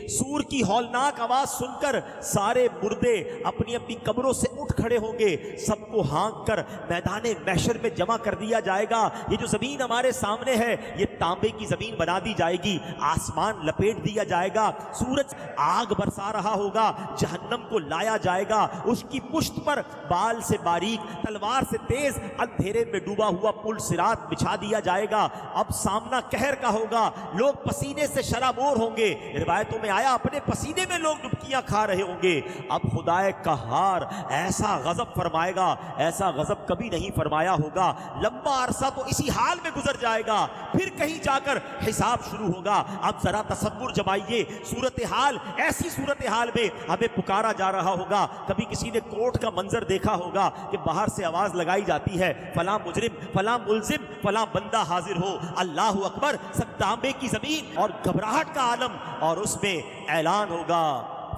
سور کی ہولناک آواز سن کر سارے مردے اپنی اپنی قبروں سے اٹھ کھڑے ہوں گے، سب کو ہانک کر میدان محشر میں جمع کر دیا جائے گا۔ یہ جو زمین ہمارے سامنے ہے یہ تانبے کی زمین بنا دی جائے گی، آسمان لپیٹ دیا جائے گا، سورج آگ برسا رہا ہوگا، جہنم کو لایا جائے گا، اس کی پشت پر بال سے باریک تلوار سے تیز اندھیرے میں ڈوبا ہوا پل صراط بچھا دیا جائے گا۔ اب سامنا قہر کا ہوگا، لوگ پسینے سے شرابور ہوں گے، روایتوں میں آیا اپنے پسینے میں لوگ ڈبکیاں کھا رہے ہوں گے۔ اب خدائے قہار ایسا غضب فرمائے گا، ایسا غضب کبھی نہیں فرمایا ہوگا، لمبا عرصہ تو اسی حال میں گزر جائے گا، پھر کہیں جا کر حساب شروع ہوگا۔ اب ذرا تصور جمائیے، صورتحال ایسی صورتحال میں ہمیں پکارا جا رہا ہوگا۔ کبھی کسی نے کورٹ کا منظر دیکھا ہوگا کہ باہر سے آواز لگائی جاتی ہے، فلاں مجرم، فلاں ملزم، فلاں بندہ حاضر ہو، اللہ اکبر، سب تانبے کی زمین اور گھبراہٹ کا عالم، اور اس میں اعلان ہوگا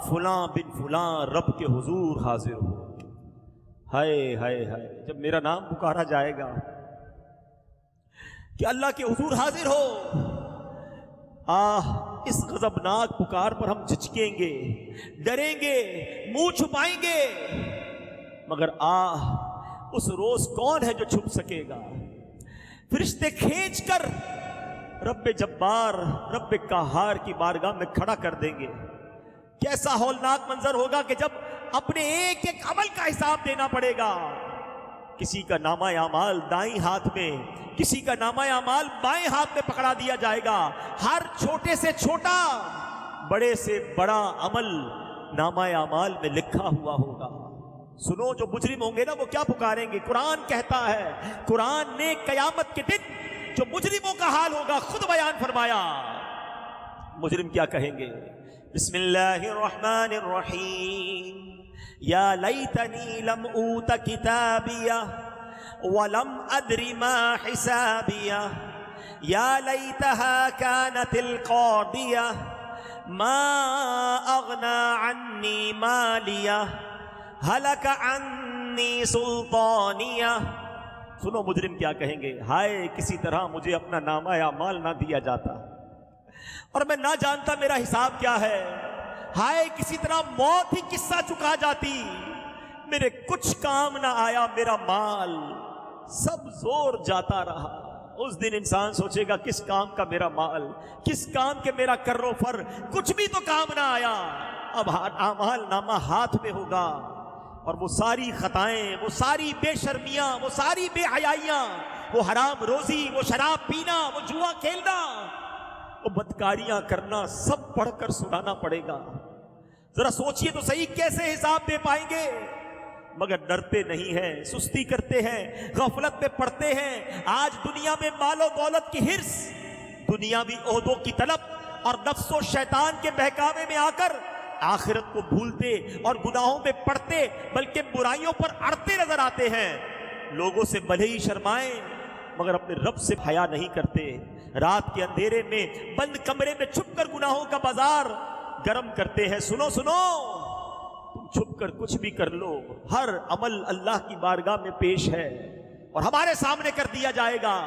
فلاں بن فلاں رب کے حضور حاضر ہو۔ ہائے ہائے ہائے، جب میرا نام پکارا جائے گا کہ اللہ کے حضور حاضر ہو، اس غضبناک پکار پر ہم جھجکیں گے، ڈریں گے، منہ چھپائیں گے، مگر اس روز کون ہے جو چھپ سکے گا؟ فرشتے کھینچ کر رب جبار، رب قہار کی بارگاہ میں کھڑا کر دیں گے۔ کیسا ہولناک منظر ہوگا کہ جب اپنے ایک ایک عمل کا حساب دینا پڑے گا۔ کسی کا نامہ اعمال دائیں ہاتھ میں، کسی کا نامہ اعمال بائیں ہاتھ میں پکڑا دیا جائے گا۔ ہر چھوٹے سے چھوٹا، بڑے سے بڑا عمل نامہ اعمال میں لکھا ہوا ہوگا۔ سنو، جو مجرم ہوں گے نا وہ کیا پکاریں گے؟ قرآن کہتا ہے، قرآن نے قیامت کے دن جو مجرموں کا حال ہوگا خود بیان فرمایا۔ مجرم کیا کہیں گے؟ بسم اللہ الرحمن الرحیم، یا لیتنی لم اوت کتابیہ ولم ادر ما حسابیہ، یا لیتہا کانت القاضیہ ما اغنی عنی مالیہ ہلک عنی سلطانیہ۔ سنو مجرم کیا کہیں گے، ہائے کسی طرح مجھے اپنا نامہ اعمال نہ دیا جاتا اور میں نہ جانتا میرا حساب کیا ہے، ہائے کسی طرح موت ہی قصہ چکا جاتی، میرے کچھ کام نہ آیا، میرا مال سب زور جاتا رہا۔ اس دن انسان سوچے گا کس کام کا میرا مال، کس کام کے میرا کر و فر، کچھ بھی تو کام نہ آیا۔ اب اعمال نامہ ہاتھ میں ہوگا اور وہ ساری خطائیں، وہ ساری بے شرمیاں، وہ ساری بے حیائیاں، وہ حرام روزی، وہ شراب پینا، وہ جوا کھیلنا، وہ بدکاریاں کرنا، سب پڑھ کر سنانا پڑے گا۔ ذرا سوچئے تو صحیح، کیسے حساب دے پائیں گے؟ مگر ڈرتے نہیں ہیں، سستی کرتے ہیں، غفلت میں پڑتے ہیں۔ آج دنیا میں مال و دولت کی حرص، دنیاوی عہدوں کی طلب اور نفس و شیطان کے بہکاوے میں آ کر آخرت کو بھولتے اور گناہوں میں پڑتے بلکہ برائیوں پر اڑتے نظر آتے ہیں۔ لوگوں سے بھلے ہی شرمائیں مگر اپنے رب سے حیا نہیں کرتے۔ رات کے اندھیرے میں بند کمرے میں چھپ کر گناہوں کا بازار گرم کرتے ہیں۔ سنو سنو، تم چھپ کر کچھ بھی کر لو، ہر عمل اللہ کی بارگاہ میں پیش ہے اور ہمارے سامنے کر دیا جائے گا۔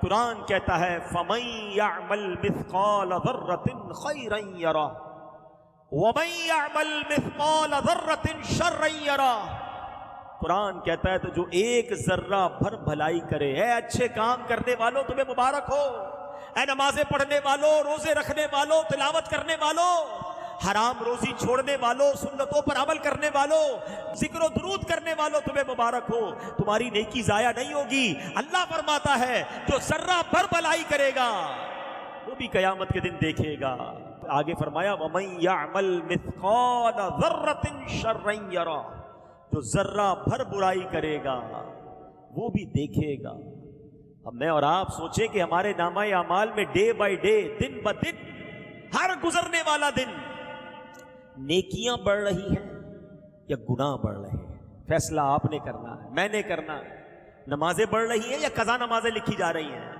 قرآن کہتا ہے فَمَن يَعْمَلْ مِثْقَالَ ذَرَّةٍ خَيْرًا يَرَهُ وَمَن يَعْمَلْ مِثْقَالَ ذَرَّةٍ شَرًّا يَرَهُ۔ قرآن کہتا ہے تو جو ایک ذرہ بھر بھلائی کرے، اے اچھے کام کرنے والوں تمہیں مبارک ہو، اے نمازیں پڑھنے والوں، روزے رکھنے والوں، تلاوت کرنے والوں، حرام روزی چھوڑنے والوں، سنتوں پر عمل کرنے والوں، ذکر و درود کرنے والوں، تمہیں مبارک ہو، تمہاری نیکی ضائع نہیں ہوگی۔ اللہ فرماتا ہے جو ذرہ بھر بھلائی کرے گا وہ بھی قیامت کے دن دیکھے گا۔ آگے فرمایا وَمَن يَعْمَلْ مِثْقَالَ ذَرَّةٍ شَرًّا يَرَهُ، جو ذرہ بھر برائی کرے گا وہ بھی دیکھے گا۔ اب میں اور آپ سوچیں کہ ہمارے نامہ اعمال میں ڈے بائی ڈے، دن بہ دن، ہر گزرنے والا دن نیکیاں بڑھ رہی ہیں یا گناہ بڑھ رہے ہیں؟ فیصلہ آپ نے کرنا ہے، میں نے کرنا ہے۔ نمازیں بڑھ رہی ہیں یا قضا نمازیں لکھی جا رہی ہیں؟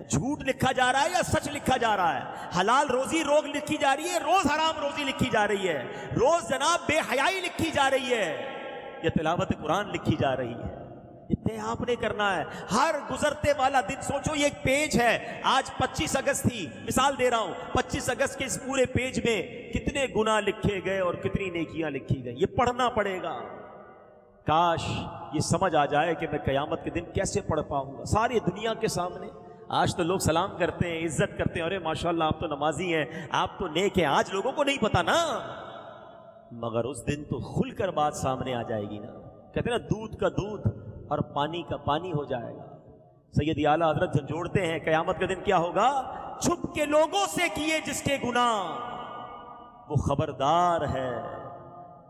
جھوٹ لکھا جا رہا ہے یا سچ لکھا جا رہا ہے؟ حلال روزی روز لکھی جا رہی ہے، روز حرام روزی لکھی جا رہی ہے، روز جناب بے حیائی لکھی جا رہی ہے، یا تلاوت قرآن لکھی جا رہی ہے، یہ طے آپ نے کرنا ہے. ہر گزرتے والا دن سوچو یہ ایک پیج ہے. آج 25 اگست تھی, مثال دے رہا ہوں, 25 اگست کے اس پورے پیج میں کتنے گناہ لکھے گئے اور کتنی نیکیاں لکھی گئی, یہ پڑھنا پڑے گا. کاش یہ سمجھ آ جائے کہ میں قیامت کے دن کیسے پڑھ پاؤں گا ساری دنیا کے سامنے. آج تو لوگ سلام کرتے ہیں, عزت کرتے ہیں, ارے ماشاءاللہ آپ تو نمازی ہیں, آپ تو نیک ہیں. آج لوگوں کو نہیں پتا نا, مگر اس دن تو کھل کر بات سامنے آ جائے گی نا. کہتے ہیں نا دودھ کا دودھ اور پانی کا پانی ہو جائے گا. سید اعلیٰ حضرت جھنجھوڑتے ہیں قیامت کے دن کیا ہوگا. چھپ کے لوگوں سے کیے جس کے گناہ وہ خبردار ہے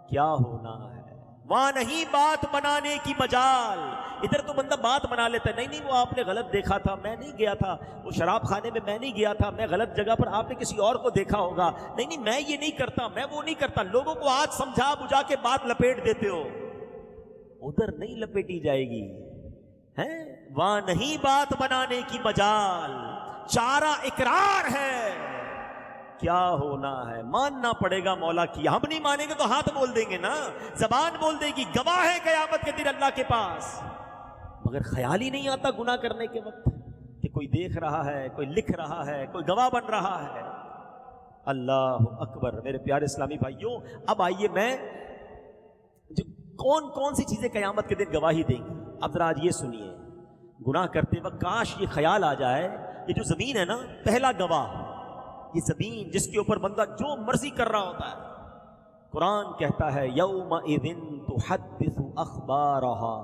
کیا ہونا ہے. وہاں نہیں بات بنانے کی مجال. ادھر تو بندہ بات بنا لیتا ہے, نہیں وہ آپ نے غلط دیکھا تھا, میں نہیں گیا تھا, وہ شراب خانے میں میں نہیں گیا تھا, میں غلط جگہ پر, آپ نے کسی اور کو دیکھا ہوگا, نہیں میں یہ نہیں کرتا, میں وہ نہیں کرتا. لوگوں کو آج سمجھا بجھا کے بات لپیٹ دیتے ہو, ادھر نہیں لپیٹی جائے گی. وہاں نہیں بات بنانے کی مجال, چارہ اقرار ہے کیا ہونا ہے. ماننا پڑے گا مولا کی. ہم نہیں مانیں گے تو ہاتھ بول دیں گے نا, زبان بول دے گی, گواہ ہے قیامت کے دن اللہ کے پاس. مگر خیال ہی نہیں آتا گناہ کرنے کے وقت کہ کوئی دیکھ رہا ہے, کوئی لکھ رہا ہے, کوئی گواہ بن رہا ہے. اللہ اکبر. میرے پیارے اسلامی بھائیوں, اب آئیے میں کون کون سی چیزیں قیامت کے دن گواہی دیں گی. اب ذرا آج یہ سنیے, گناہ کرتے وقت کاش یہ خیال آ جائے, یہ جو زمین ہے نا پہلا گواہ, یہ زمین جس کے اوپر بندہ جو مرضی کر رہا ہوتا ہے. قرآن کہتا ہے یومئذ تحدث اخبارہا,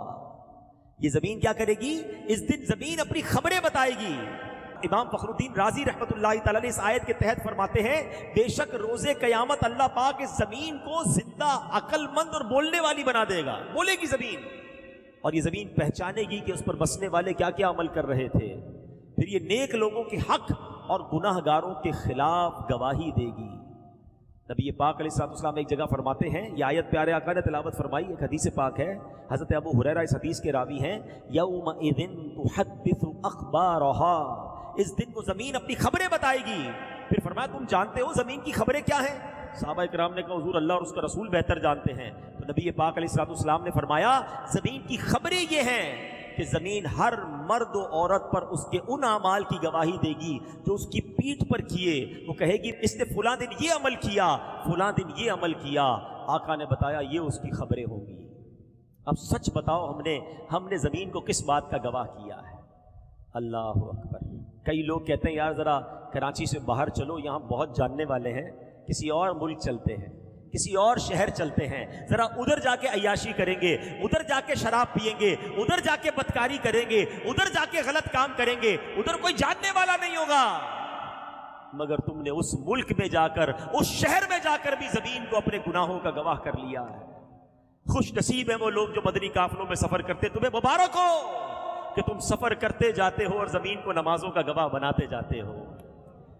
یہ زمین کیا کرے گی, اس دن زمین اپنی خبریں بتائے گی. امام فخر الدین رازی رحمۃ اللہ تعالی علیہ اس آیت کے تحت فرماتے ہیں بے شک روز قیامت اللہ پاک اس زمین کو زندہ, عقل مند اور بولنے والی بنا دے گا. بولے گی زمین, اور یہ زمین پہچانے گی کہ اس پر بسنے والے کیا کیا عمل کر رہے تھے. پھر یہ نیک لوگوں کے حق اور گناہ گاروں کے خلاف گواہی دے گی. نبی پاک علیہ السلام ایک جگہ فرماتے ہیں, یہ آیت پیارے آقا نے تلاوت فرمائی, ایک حدیث پاک ہے, حضرت ابو ہریرہ اس حدیث کے راوی ہیں. یومئذ تحدث اخبارہا, اس دن کو زمین اپنی خبریں بتائے گی. پھر فرمایا تم جانتے ہو زمین کی خبریں کیا ہیں. صحابہ کرام نے کہا حضور اللہ اور اس کا رسول بہتر جانتے ہیں. تو نبی پاک علیہ السلام نے فرمایا زمین کی خبریں یہ ہیں کہ زمین ہر مرد و عورت پر اس کے ان اعمال کی گواہی دے گی جو اس کی پیٹھ پر کیے. وہ کہے گی اس نے فلاں دن یہ عمل کیا, فلاں دن یہ عمل کیا. آقا نے بتایا یہ اس کی خبریں ہوں گی. اب سچ بتاؤ ہم نے زمین کو کس بات کا گواہ کیا ہے. اللہ اکبر. کئی لوگ کہتے ہیں یار ذرا کراچی سے باہر چلو, یہاں بہت جاننے والے ہیں, کسی اور ملک چلتے ہیں, کسی اور شہر چلتے ہیں, ذرا ادھر جا کے عیاشی کریں گے, ادھر جا کے شراب پئیں گے, ادھر جا کے بدکاری کریں گے, ادھر جا کے غلط کام کریں گے, ادھر کوئی جاننے والا نہیں ہوگا. مگر تم نے اس ملک میں جا کر, اس شہر میں جا کر بھی زمین کو اپنے گناہوں کا گواہ کر لیا ہے. خوش نصیب ہیں وہ لوگ جو مدنی قافلوں میں سفر کرتے, تمہیں مبارک ہو کہ تم سفر کرتے جاتے ہو اور زمین کو نمازوں کا گواہ بناتے جاتے ہو.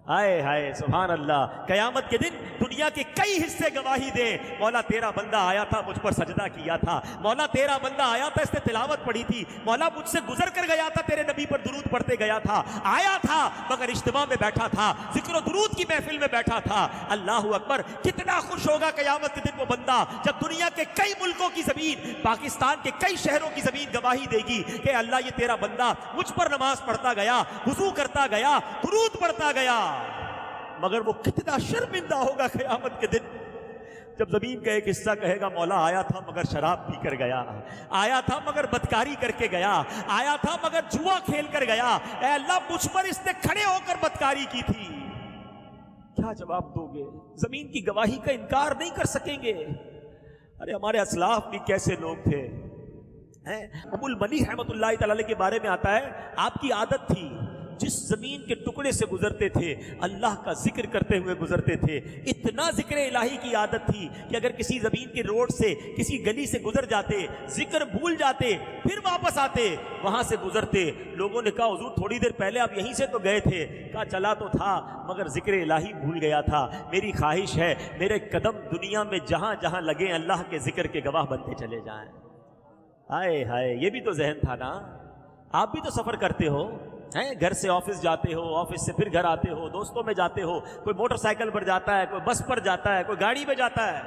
ہائے ہائے سبحان اللہ. قیامت کے دن دنیا کے کئی حصے گواہی دیں, مولا تیرا بندہ آیا تھا مجھ پر سجدہ کیا تھا, مولا تیرا بندہ آیا تھا اس نے تلاوت پڑھی تھی, مولا مجھ سے گزر کر گیا تھا تیرے نبی پر درود پڑھتے گیا تھا, آیا تھا مگر اجتماع میں بیٹھا تھا, ذکر و درود کی محفل میں بیٹھا تھا. اللہ اکبر. کتنا خوش ہوگا قیامت کے دن وہ بندہ جب دنیا کے کئی ملکوں کی زمین, پاکستان کے کئی شہروں کی زمین گواہی دے گی کہ اللہ یہ تیرا بندہ مجھ پر نماز پڑھتا گیا, وضو کرتا گیا, درود پڑھتا گیا. مگر وہ کتنا شرمندہ ہوگا قیامت کے دن جب زمین کا ایک حصہ کہے گا مولا آیا تھا مگر شراب پی کر گیا, آیا تھا مگر بدکاری کر کے گیا, آیا تھا مگر جوا کھیل کر گیا, اے اللہ مجھ پر اس نے کھڑے ہو کر بدکاری کی تھی. کیا جواب دو گے؟ زمین کی گواہی کا انکار نہیں کر سکیں گے. ارے ہمارے اسلاف بھی کیسے لوگ تھے. ابو الملی رحمۃ اللہ تعالی کے بارے میں آتا ہے آپ کی عادت تھی جس زمین کے ٹکڑے سے گزرتے تھے اللہ کا ذکر کرتے ہوئے گزرتے تھے. اتنا ذکر الہی کی عادت تھی کہ اگر کسی زمین کے روڈ سے کسی گلی سے گزر جاتے, ذکر بھول جاتے, پھر واپس آتے, وہاں سے گزرتے, لوگوں نے کہا حضور تھوڑی دیر پہلے آپ یہیں سے تو گئے تھے. کہا چلا تو تھا مگر ذکر الہی بھول گیا تھا. میری خواہش ہے میرے قدم دنیا میں جہاں جہاں لگیں اللہ کے ذکر کے گواہ بنتے چلے جائیں. ہائے ہائے, یہ بھی تو ذہن تھا نا. آپ بھی تو سفر کرتے ہو, گھر سے آفس جاتے ہو, آفس سے پھر گھر آتے ہو, دوستوں میں جاتے ہو, کوئی موٹر سائیکل پر جاتا ہے, کوئی بس پر جاتا ہے, کوئی گاڑی میں جاتا ہے.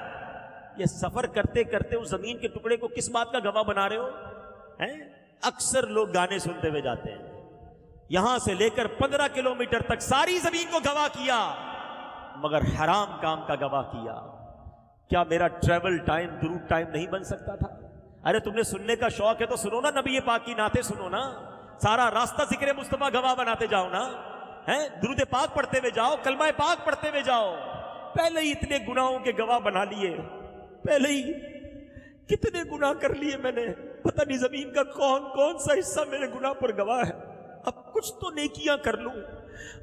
یہ سفر کرتے کرتے اس زمین کے ٹکڑے کو کس بات کا گواہ بنا رہے ہو؟ اکثر لوگ گانے سنتے ہوئے جاتے ہیں، یہاں سے لے کر 15 کلومیٹر تک ساری زمین کو گواہ کیا، مگر حرام کام کا گواہ کیا۔ کیا میرا ٹریول ٹائم درود ٹائم نہیں بن سکتا تھا؟ ارے تم نے سننے کا شوق ہے تو سنو نا، نبی پاک کی نعتیں سنو نا، سارا راستہ ذکر مصطفیٰ گواہ بناتے جاؤ نا، درود پاک پڑھتے ہوئے جاؤ، کلمہ پاک پڑھتے ہوئے جاؤ۔ پہلے ہی اتنے گناہوں کے گواہ بنا لیے، پہلے ہی کتنے گناہ کر لیے میں نے، پتہ نہیں زمین کا کون کون سا حصہ میرے گناہ پر گواہ ہے۔ اب کچھ تو نیکیاں کر لوں،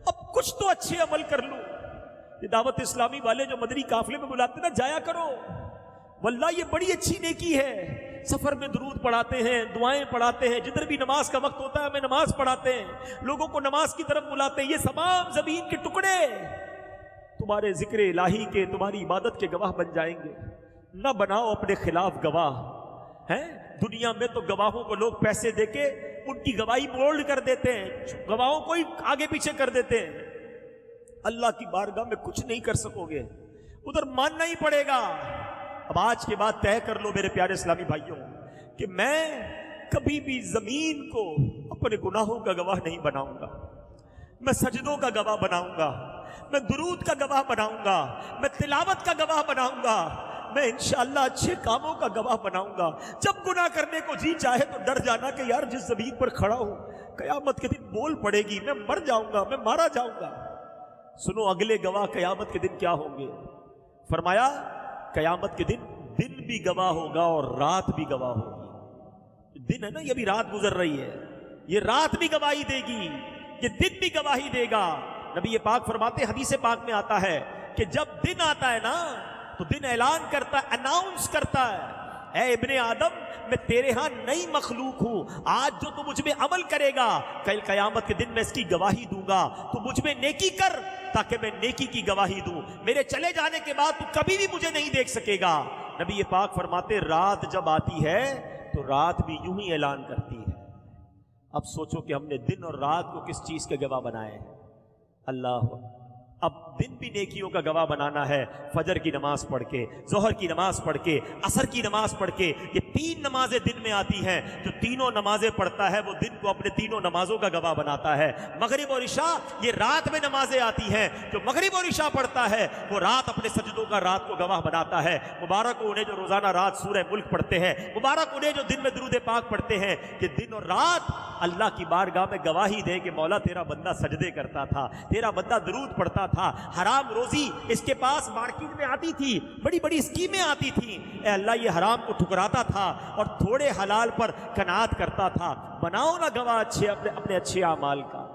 اب کچھ تو اچھے عمل کر لوں۔ یہ دعوت اسلامی والے جو مدنی قافلے میں بلاتے نا، جایا کرو، واللہ یہ بڑی اچھی نیکی ہے۔ سفر میں درود پڑھاتے ہیں، دعائیں پڑھاتے ہیں، جدھر بھی نماز کا وقت ہوتا ہے ہمیں نماز پڑھاتے ہیں، لوگوں کو نماز کی طرف بلاتے ہیں۔ یہ تمام زمین کے ٹکڑے تمہارے ذکر الہی کے، تمہاری عبادت کے گواہ بن جائیں گے۔ نہ بناؤ اپنے خلاف گواہ ہیں۔ دنیا میں تو گواہوں کو لوگ پیسے دے کے ان کی گواہی بولڈ کر دیتے ہیں، گواہوں کو ہی آگے پیچھے کر دیتے ہیں۔ اللہ کی بارگاہ میں کچھ نہیں کر سکو گے، ادھر ماننا ہی پڑے گا۔ اب آج کے بعد طے کر لو میرے پیارے اسلامی بھائیوں کہ میں کبھی بھی زمین کو اپنے گناہوں کا گواہ نہیں بناؤں گا، میں سجدوں کا گواہ بناؤں گا، میں درود کا گواہ بناؤں گا، میں تلاوت کا گواہ بناؤں گا، میں انشاءاللہ اچھے کاموں کا گواہ بناؤں گا۔ جب گناہ کرنے کو جی چاہے تو ڈر جانا کہ یار جس زمین پر کھڑا ہوں قیامت کے دن بول پڑے گی، میں مر جاؤں گا، میں مارا جاؤں گا۔ سنو اگلے گواہ قیامت کے دن کیا ہوں گے؟ فرمایا قیامت کے دن دن بھی گواہ ہوگا اور رات بھی گواہ ہوگی۔ دن ہے نا، یہ بھی رات گزر رہی ہے، یہ رات بھی گواہی دے گی، یہ دن بھی گواہی دے گا۔ نبی یہ پاک فرماتے، حدیث پاک میں آتا ہے کہ جب دن آتا ہے نا تو دن اعلان کرتا ہے، اناؤنس کرتا ہے، اے ابن آدم میں تیرے ہاں نئی مخلوق ہوں، آج جو تو مجھ میں عمل کرے گا کل قیامت کے دن میں اس کی گواہی دوں گا، تو مجھ میں نیکی کر تاکہ میں نیکی کی گواہی دوں، میرے چلے جانے کے بعد تو کبھی بھی مجھے نہیں دیکھ سکے گا۔ نبی یہ پاک فرماتے رات جب آتی ہے تو رات بھی یوں ہی اعلان کرتی ہے۔ اب سوچو کہ ہم نے دن اور رات کو کس چیز کے گواہ بنائے ہیں؟ اللہ، اب دن بھی نیکیوں کا گواہ بنانا ہے، فجر کی نماز پڑھ کے، ظہر کی نماز پڑھ کے، عصر کی نماز پڑھ کے۔ یہ 3 نمازیں دن میں آتی ہیں، جو تینوں نمازیں پڑھتا ہے وہ دن کو اپنے تینوں نمازوں کا گواہ بناتا ہے۔ مغرب اور عشاء یہ رات میں نمازیں آتی ہیں، جو مغرب اور عشاء پڑھتا ہے وہ رات اپنے سجدوں کا رات کو گواہ بناتا ہے۔ مبارک ہو انہیں جو روزانہ رات سورہ ملک پڑھتے ہیں، مبارک انہیں جو دن میں درود پاک پڑھتے ہیں، کہ دن اور رات اللہ کی بارگاہ میں گواہی دے کہ مولا تیرا بندہ سجدے کرتا تھا، تیرا بندہ درود پڑھتا تھا، حرام روزی اس کے پاس مارکیٹ میں آتی تھی، بڑی بڑی اسکیمیں آتی تھیں، اے اللہ یہ حرام کو ٹھکراتا تھا اور تھوڑے حلال پر قناعت کرتا تھا۔ بناؤ نا گواہ اپنے اچھے اعمال کا،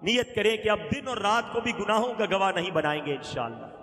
نیت کریں کہ اب دن اور رات کو بھی گناہوں کا گواہ نہیں بنائیں گے انشاءاللہ۔